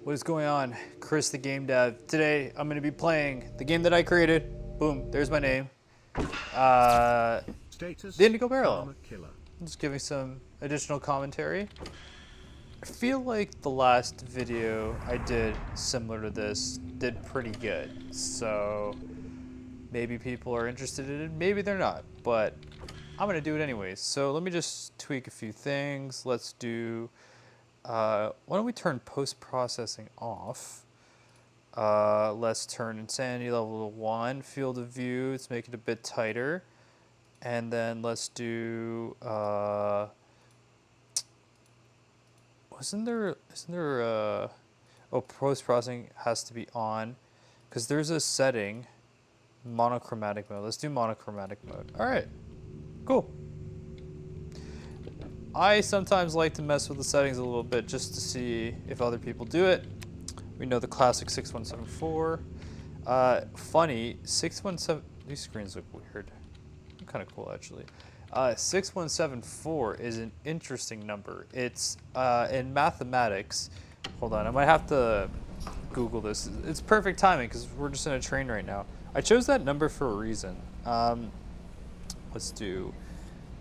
What is going on? Chris the game dev. Today I'm going to be playing the game that I created. Boom, there's my name. The Indigo Barrel. I'm just giving some additional commentary. I feel like the last video I did similar to this did pretty good. So maybe people are interested in it, maybe they're not. But I'm going to do it anyways. So let me just tweak a few things. Let's do... why don't we turn post-processing off? Let's turn insanity level to 1, field of view, let's make it a bit tighter. And then let's do, isn't there oh, post-processing has to be on, because there's a setting, monochromatic mode. Let's do monochromatic mode. All right, cool. I sometimes like to mess with the settings a little bit just to see if other people do it. We know the classic 6174. Funny, 617, these screens look weird. Kind of cool actually. 6174 is an interesting number. It's in mathematics. Hold on, I might have to Google this. It's perfect timing because we're just in a train right now. I chose that number for a reason. Let's do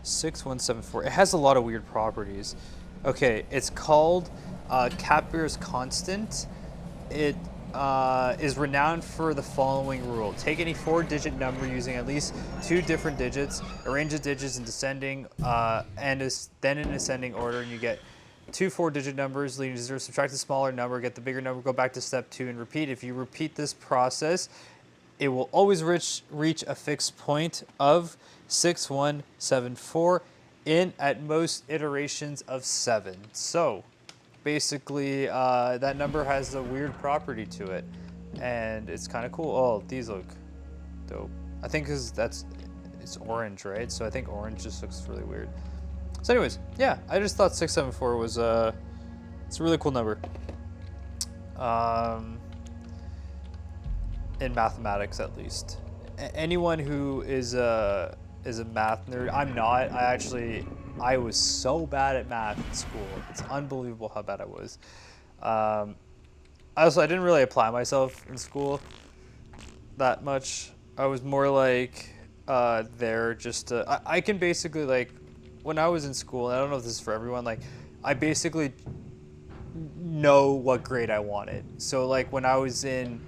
6174. It has a lot of weird properties. Okay, it's called Capier's constant. It is renowned for the following rule. Take any 4-digit number using at least 2 different digits, arrange the digits in descending then in ascending order, and you get 2 4-digit numbers leading to 0. Subtract the smaller number, get the bigger number, go back to step 2 and repeat. If you repeat this process, it will always reach a fixed point of 6174 in at most iterations of 7. So basically that number has a weird property to it and it's kind of cool. Oh, these look dope. I think because it's orange, right? So I think orange just looks really weird. So anyways, yeah, I just thought 674 was it's a really cool number. In mathematics, at least. Anyone who is a math nerd, I'm not. I was so bad at math in school. It's unbelievable how bad I was. I didn't really apply myself in school that much. I was more like there just to, I can basically, like, when I was in school, and I don't know if this is for everyone, like, I basically know what grade I wanted. So like when I was in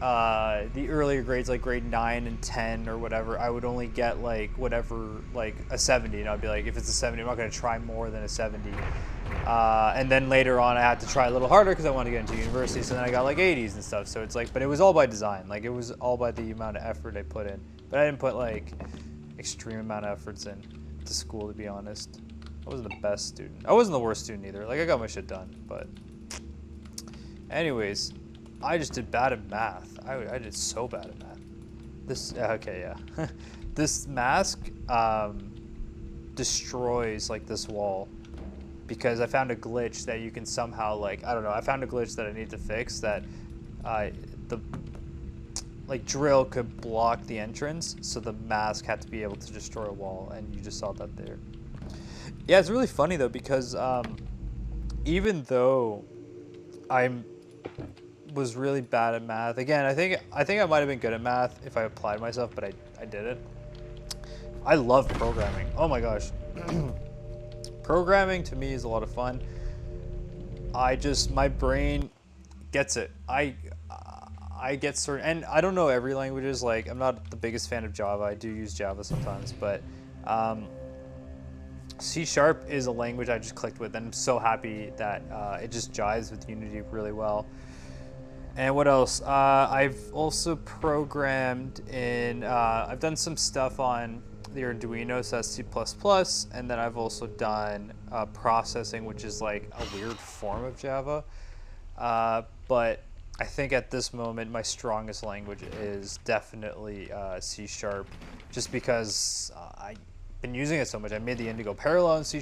the earlier grades, like grade 9 and 10 or whatever, I would only get like whatever, like a 70, and I'd be like, if it's a 70, I'm not going to try more than a 70. And then later on I had to try a little harder because I wanted to get into university, so then I got like 80s and stuff. So it's like, but it was all by design. Like it was all by the amount of effort I put in, but I didn't put like extreme amount of efforts in to school, to be honest. I wasn't the best student. I wasn't the worst student either. Like I got my shit done, but anyways, I just did bad at math. I did so bad at math. This, okay, yeah. This mask destroys like this wall because I found a glitch that you can somehow, like, I don't know, I found a glitch that I need to fix that the like drill could block the entrance, so the mask had to be able to destroy a wall, and you just saw that there. Yeah, it's really funny though because even though was really bad at math. Again, I think I might have been good at math if I applied myself, but I didn't. I love programming. Oh my gosh. Programming to me is a lot of fun. My brain gets it. I get certain, and I don't know every languages. Like I'm not the biggest fan of Java. I do use Java sometimes, but C# is a language I just clicked with, and I'm so happy that it just jives with Unity really well. And what else? I've also programmed in, I've done some stuff on the Arduino, so that's C++, and then I've also done processing, which is like a weird form of Java. But I think at this moment, my strongest language is definitely C#, just because I've been using it so much. I made the Indigo Parallel in C#,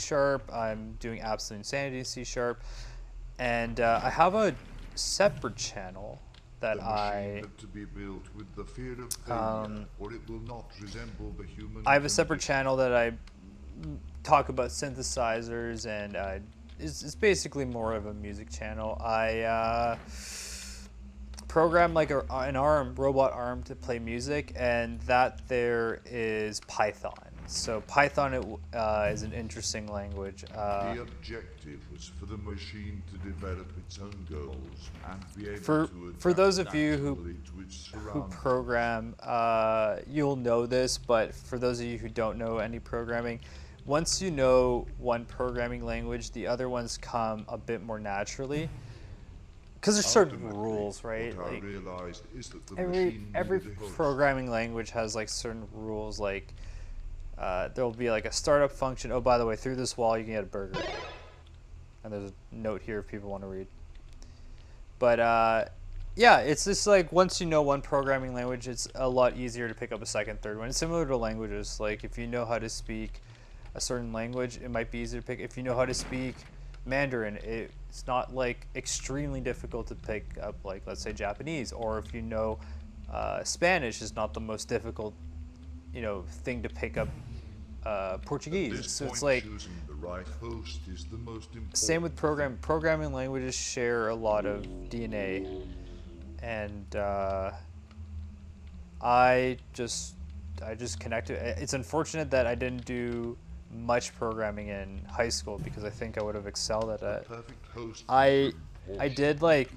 I'm doing Absolute Insanity in C#, and I have a separate channel that I have a separate channel that I talk about synthesizers and it's basically more of a music channel. I program like an arm, robot arm to play music, and that there is Python. So Python is an interesting language. The objective was for the machine to develop its own goals and be able For to adapt for those of you naturally to its who surroundings. program, you'll know this, but for those of you who don't know any programming, once you know one programming language, the other ones come a bit more naturally. Because there's certain Ultimately, rules, right? What I Like realized is that the every machine every needed a host. programming language has like certain rules. Like there'll be like a startup function. Oh, by the way, through this wall you can get a burger. And there's a note here if people want to read. But yeah, it's just like once you know one programming language, it's a lot easier to pick up a second, third one. It's similar to languages. Like if you know how to speak a certain language, it might be easier to pick. If you know how to speak Mandarin, it's not like extremely difficult to pick up, like let's say Japanese. Or if you know Spanish, is not the most difficult, thing to pick up Portuguese. This So point, it's like choosing the right host is the most important. same with programming languages share a lot of DNA, and I just connected. It's unfortunate that I didn't do much programming in high school because I think I would have excelled at it. Perfect host. I did like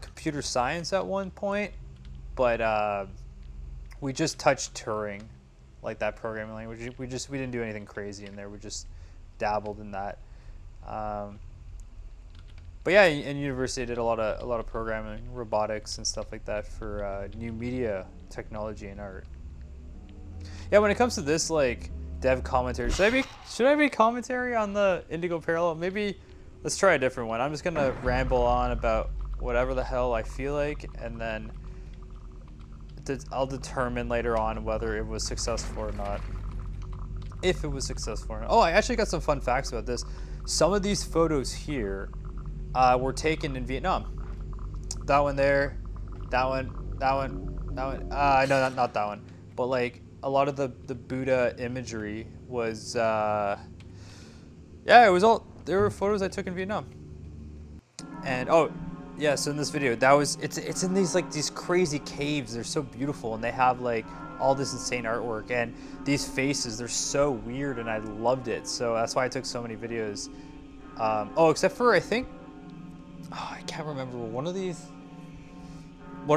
computer science at one point, but we just touched Turing, like that programming language. We didn't do anything crazy in there. We just dabbled in that. But yeah, in university I did a lot of programming, robotics and stuff like that for new media technology and art. Yeah, when it comes to this like dev commentary, should I be commentary on the Indigo Parallel? Maybe let's try a different one. I'm just gonna ramble on about whatever the hell I feel like, and then I'll determine later on whether it was successful or not. If it was successful or not. Oh, I actually got some fun facts about this. Some of these photos here were taken in Vietnam. That one there, that one. No, not that one. But like a lot of the Buddha imagery was, yeah, it was all, there were photos I took in Vietnam. And oh, yeah, so in this video, it's in these crazy caves. They're so beautiful, and they have like all this insane artwork, and these faces, they're so weird, and I loved it. So that's why I took so many videos. Except for I think, I can't remember, one of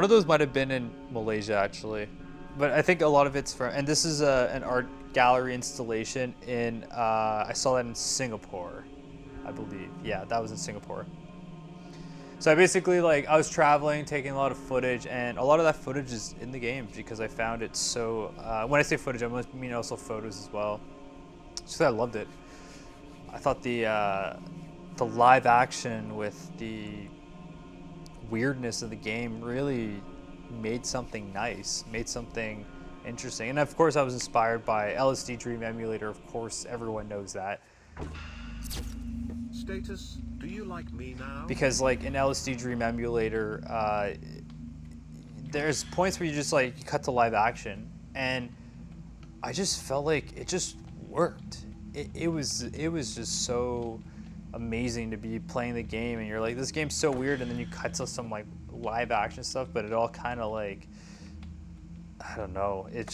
those might have been in Malaysia actually, but I think a lot of it's from, and this is an art gallery installation in, I saw that in Singapore, I believe. Yeah, that was in Singapore. So I basically, I was traveling, taking a lot of footage, and a lot of that footage is in the game because I found it so, when I say footage, I mean also photos as well. So I loved it. I thought the live action with the weirdness of the game really made something nice, made something interesting. And of course I was inspired by LSD Dream Emulator, of course everyone knows that. Status, do you like me now? Because like in LSD Dream Emulator, there's points where you just you cut to live action, and I just felt like it just worked. It was just so amazing to be playing the game, and you're like, this game's so weird, and then you cut to some live action stuff, but it all kind of I don't know. It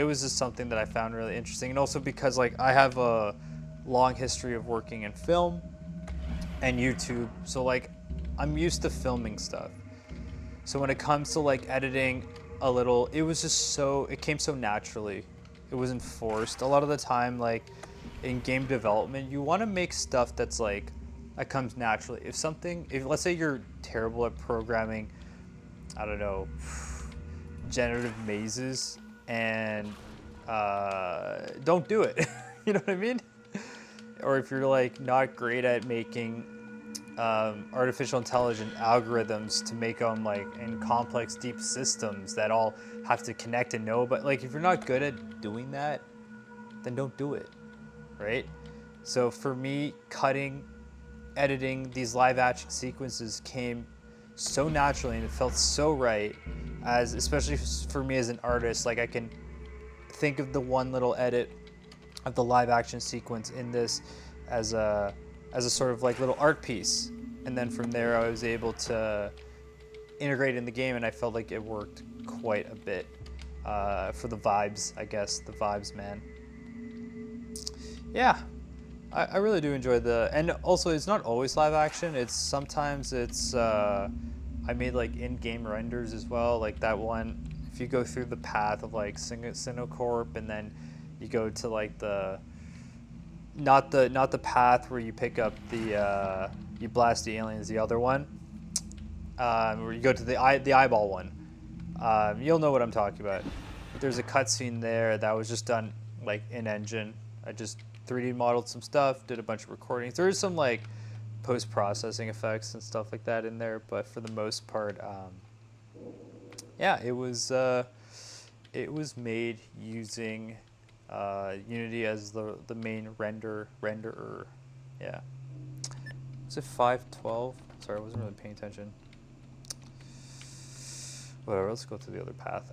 was just something that I found really interesting, and also because I have a long history of working in film and YouTube, so I'm used to filming stuff. So when it comes to editing a little, it came so naturally. It wasn't forced. A lot of the time, in game development, you want to make stuff that's that comes naturally. If let's say you're terrible at programming, I don't know, generative mazes, and don't do it. You know what I mean? Or if you're not great at making artificial intelligent algorithms to make them in complex deep systems that all have to connect and know, but if you're not good at doing that, then don't do it, right? So for me, editing these live action sequences came so naturally, and it felt so right, especially for me as an artist. I can think of the one little edit of the live action sequence in this as as a sort of like little art piece. And then from there I was able to integrate in the game, and I felt like it worked quite a bit for the vibes, I guess. The vibes, man. Yeah, I really do enjoy and also it's not always live action. It's sometimes it's, I made like in-game renders as well. Like that one, if you go through the path of like Sinocorp, and then you go to like not the path where you pick up the, you blast the aliens, the other one, where you go to the eyeball one. You'll know what I'm talking about. There's a cutscene there that was just done like in engine. I just 3D modeled some stuff, did a bunch of recordings. There is some like post-processing effects and stuff like that in there, but for the most part, yeah, it was made using Unity as the main renderer. Yeah. Was it 512? Sorry, I wasn't really paying attention. Whatever, let's go to the other path.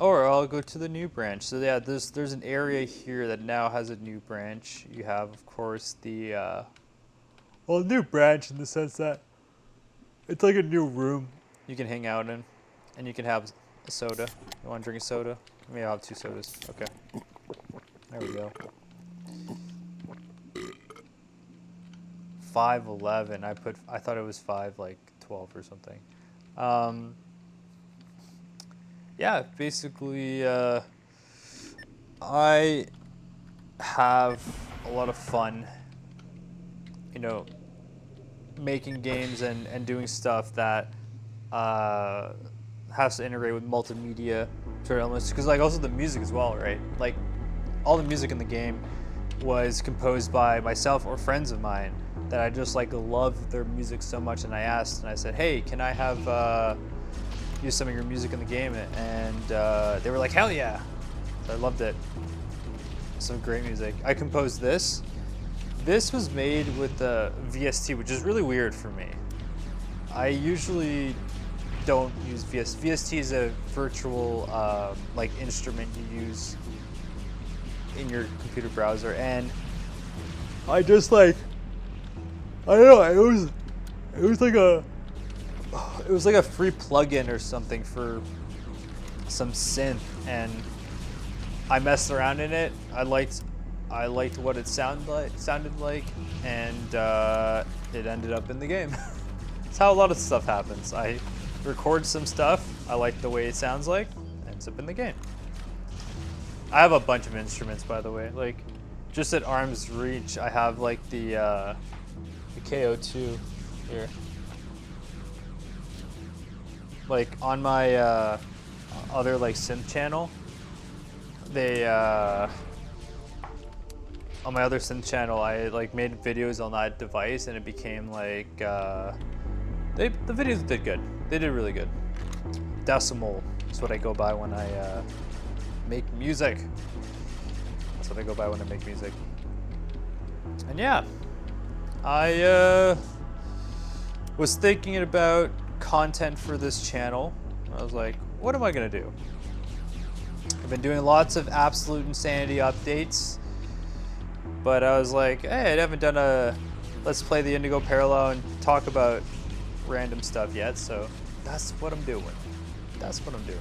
Or I'll go to the new branch. So yeah, there's an area here that now has a new branch. You have, of course, the new branch in the sense that it's like a new room you can hang out in, and you can have a soda. You want to drink a soda? Maybe I'll have 2 sodas. Okay. There we go. 511. I thought it was 512 or something. Yeah, basically, I have a lot of fun, you know, making games and doing stuff that has to integrate with multimedia sort of elements, because like also the music as well, right? Like all the music in the game was composed by myself or friends of mine that I just like love their music so much, and I asked and I said, hey, can I have use some of your music in the game? And they were like, hell yeah. So I loved it. Some great music. I composed this. This was made with the VST, which is really weird for me. I usually don't use VST. VST is a virtual like instrument you use in your computer browser, and I just like, I don't know, it was like a free plugin or something for some synth, and I messed around in it. I liked what it sounded like, and it ended up in the game. That's how a lot of stuff happens. I record some stuff, I like the way it sounds like, it ends up in the game. I have a bunch of instruments, by the way. Like, just at arm's reach, I have like the KO2 here. Like on my other like synth channel, on my other synth channel, I like made videos on that device, and it became like the videos did good. They did really good. Decimal is what I go by when I make music. That's what I go by when I make music. And yeah, I was thinking about content for this channel. I was like, what am I gonna do? I've been doing lots of Absolute Insanity updates, but I was like, hey, I haven't done a Let's Play the Indigo Parallel and talk about random stuff yet, so that's what I'm doing. That's what I'm doing.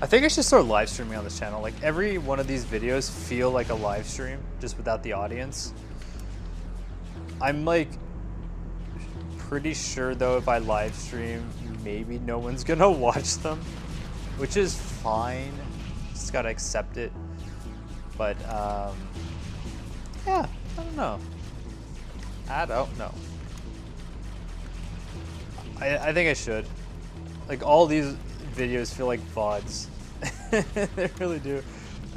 I think I should start live streaming on this channel. Like every one of these videos feel like a live stream, just without the audience. I'm like pretty sure though if I live stream, maybe no one's gonna watch them, which is fine. Just gotta accept it. But yeah, I don't know. I don't know. I think I should. Like all these videos feel like VODs. They really do.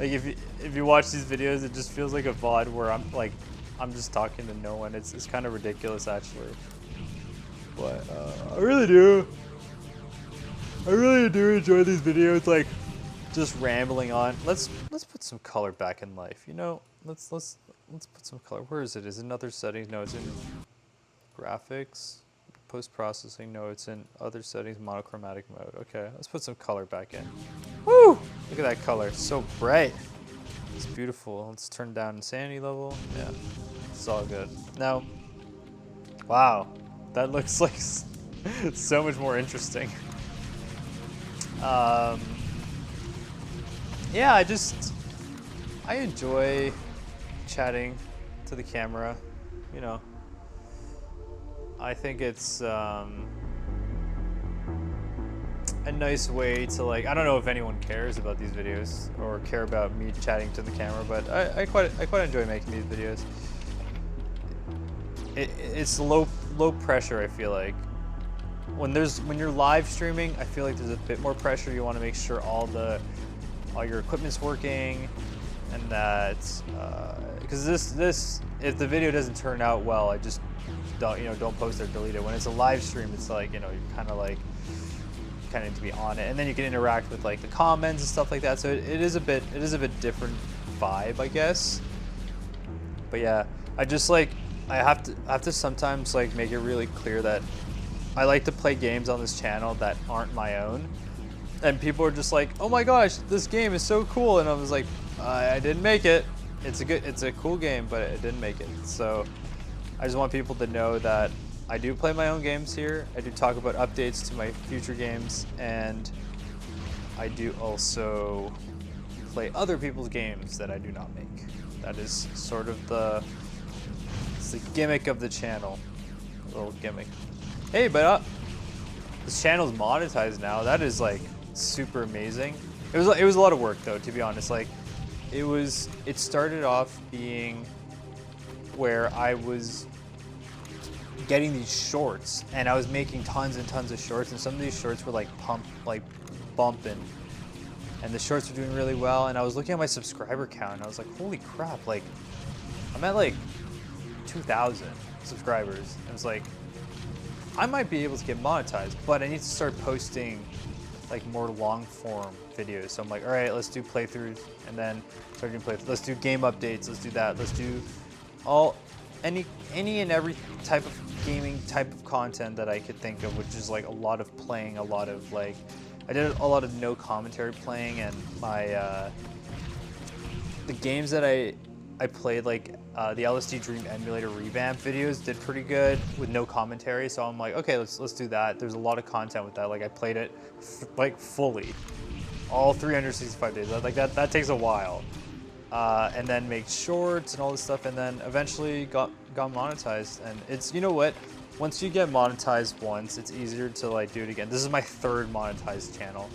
Like if you watch these videos, it just feels like a VOD where I'm just talking to no one. It's kind of ridiculous actually. But I really do enjoy these videos, like just rambling on. Let's put some color back in life, you know? Let's put some color. Where is it? Is it in other settings? No, it's in graphics. Post-processing, no, it's in other settings, monochromatic mode. Okay, let's put some color back in. Woo! Look at that color, it's so bright. It's beautiful. Let's turn down insanity level. Yeah. It's all good. Now, wow, that looks like so much more interesting. Yeah, I enjoy chatting to the camera, you know. I think it's a nice way to, like, I don't know if anyone cares about these videos or care about me chatting to the camera, but I quite enjoy making these videos. It's low pressure, I feel like. When you're live streaming, I feel like there's a bit more pressure. You want to make sure all your equipment's working, and that because this if the video doesn't turn out well, I just don't post it or delete it. When it's a live stream, it's like, you're kind of need to be on it, and then you can interact with like the comments and stuff like that. So it is a bit different vibe, I guess. But yeah, I have to sometimes like make it really clear that I like to play games on this channel that aren't my own. And people are just like, oh my gosh, this game is so cool. And I was like, I didn't make it. It's a cool game, but it didn't make it. So I just want people to know that I do play my own games here. I do talk about updates to my future games, and I do also play other people's games that I do not make. That is sort of it's the gimmick of the channel. A little gimmick. Hey, but this channel's monetized now. That is like super amazing. It was a lot of work though, to be honest. Like it started off being where I was getting these shorts, and I was making tons and tons of shorts, and some of these shorts were like bumping, and the shorts were doing really well. And I was looking at my subscriber count, and I was like, holy crap, like I'm at like 2,000 subscribers. And it's like, I might be able to get monetized, but I need to start posting like more long form videos. So I'm like, all right, let's do playthroughs, and then start doing playthroughs. Let's do game updates. Let's do that. Let's do any and every type of gaming type of content that I could think of, which is like a lot of playing, a lot of like, I did a lot of no commentary playing, and my the games that I played, like the LSD Dream Emulator revamp videos did pretty good with no commentary. So I'm like, okay, let's do that. There's a lot of content with that. Like I played it like fully, all 365 days. Like that takes a while. And then make shorts and all this stuff, and then eventually got monetized. And it's, you know what? Once you get monetized once, it's easier to like do it again. This is my third monetized channel.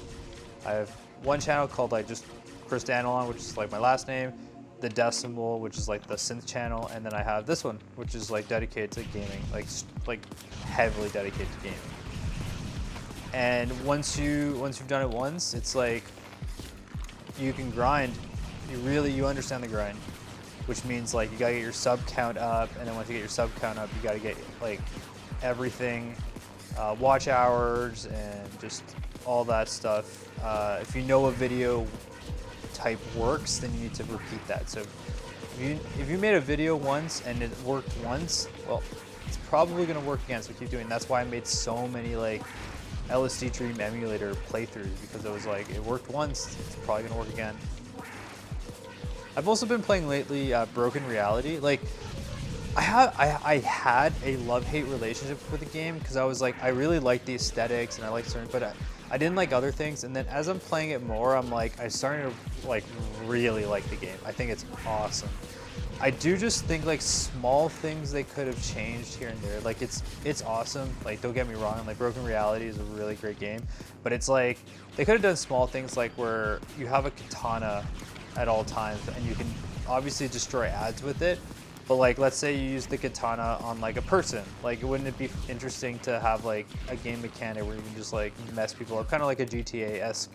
I have one channel called like just Chris Danilon, which is like my last name, the Decimal, which is like the synth channel, and then I have this one, which is like dedicated to gaming, like heavily dedicated to gaming. And once you've done it once, it's like you can grind. You understand the grind, which means like you gotta get your sub count up, and then once you get your sub count up, you gotta get like everything, watch hours and just all that stuff. If you know a video type works, then you need to repeat that. So if you made a video once and it worked once, well, it's probably gonna work again. So keep doing. That's why I made so many like LSD Dream Emulator playthroughs, because it was like, it worked once, it's probably gonna work again. I've also been playing lately Broken Reality. Like, I had a love-hate relationship with the game, because I was like, I really like the aesthetics and I like certain, but I didn't like other things. And then as I'm playing it more, I'm like, I'm starting to like really like the game. I think it's awesome. I do just think like small things they could have changed here and there. Like it's awesome. Like, don't get me wrong. Like Broken Reality is a really great game, but it's like they could have done small things like where you have a katana at all times, and you can obviously destroy ads with it. But like, let's say you use the katana on like a person. Like, wouldn't it be interesting to have like a game mechanic where you can just like mess people up, kind of like a GTA-esque,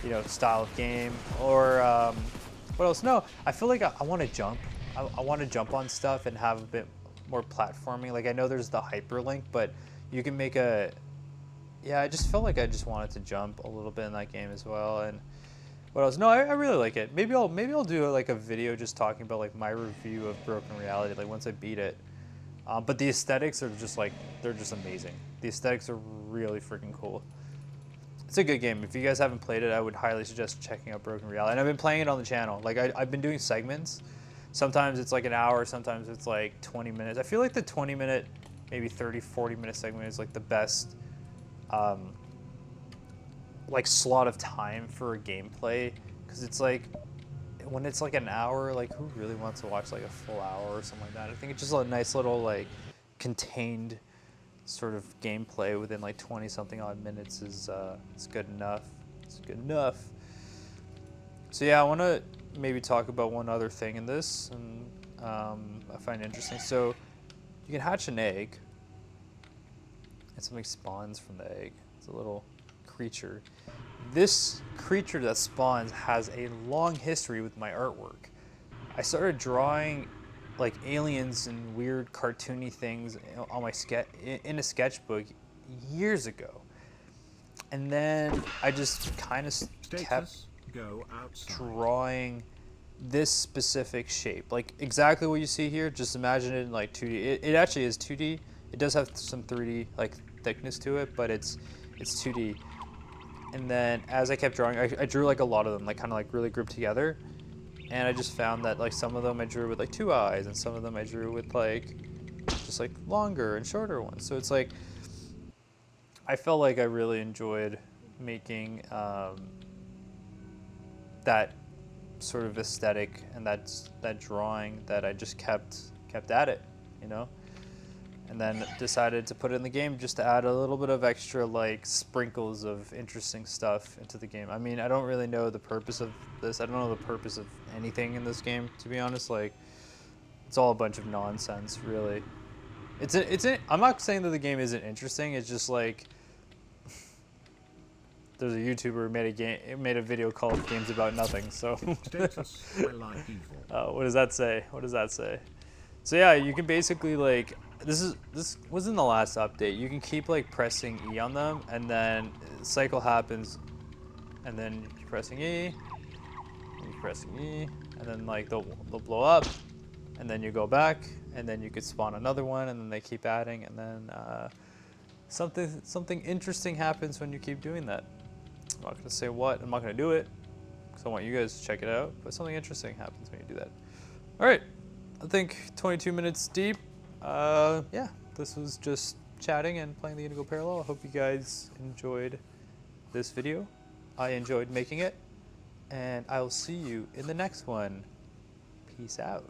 you know, style of game? Or what else? No, I feel like I want to jump. I want to jump on stuff and have a bit more platforming. Like, I know there's the hyperlink, but you can make a. Yeah, I just felt like I just wanted to jump a little bit in that game as well. And what else? No, I really like it. Maybe I'll do like a video just talking about like my review of Broken Reality, like once I beat it. But the aesthetics are just like, they're just amazing. The aesthetics are really freaking cool. It's a good game. If you guys haven't played it, I would highly suggest checking out Broken Reality. And I've been playing it on the channel. Like I've been doing segments. Sometimes it's like an hour, sometimes it's like 20 minutes. I feel like the 20-minute, maybe 30, 40-minute segment is like the best like slot of time for a gameplay, because it's like when it's like an hour, like who really wants to watch like a full hour or something like that? I think it's just a nice little like contained sort of gameplay within like 20 something odd minutes is good enough. It's good enough. So yeah, I want to maybe talk about one other thing in this, and I find interesting. So you can hatch an egg, and something spawns from the egg. It's a little creature. This creature that spawns has a long history with my artwork. I started drawing like aliens and weird cartoony things on my in a sketchbook years ago, and then I just kind of kept Status, go outside. drawing this specific shape, like exactly what you see here. Just imagine it in like 2D. It actually is 2D. It does have some 3D like thickness to it, but it's 2D. And then as I kept drawing, I drew like a lot of them, like kind of like really grouped together. And I just found that like some of them I drew with like 2 eyes, and some of them I drew with like just like longer and shorter ones. So it's like I felt like I really enjoyed making that sort of aesthetic and that drawing, that I just kept at it, you know. And then decided to put it in the game just to add a little bit of extra like sprinkles of interesting stuff into the game. I mean, I don't really know the purpose of this. I don't know the purpose of anything in this game, to be honest. Like, it's all a bunch of nonsense, really. I'm not saying that the game isn't interesting. It's just like there's a YouTuber who made a video called "Games About Nothing." So, Status, I like evil. what does that say? What does that say? So yeah, you can basically like this was in the last update. You can keep like pressing E on them, and then the cycle happens, and then you keep pressing E, and you keep pressing E, and then like they'll blow up, and then you go back, and then you could spawn another one, and then they keep adding, and then something interesting happens when you keep doing that. I'm not gonna say what. I'm not gonna do it, because I want you guys to check it out. But something interesting happens when you do that. All right. I think 22 minutes deep. Yeah, this was just chatting and playing the Indigo Parallel. I hope you guys enjoyed this video. I enjoyed making it, and I will see you in the next one. Peace out.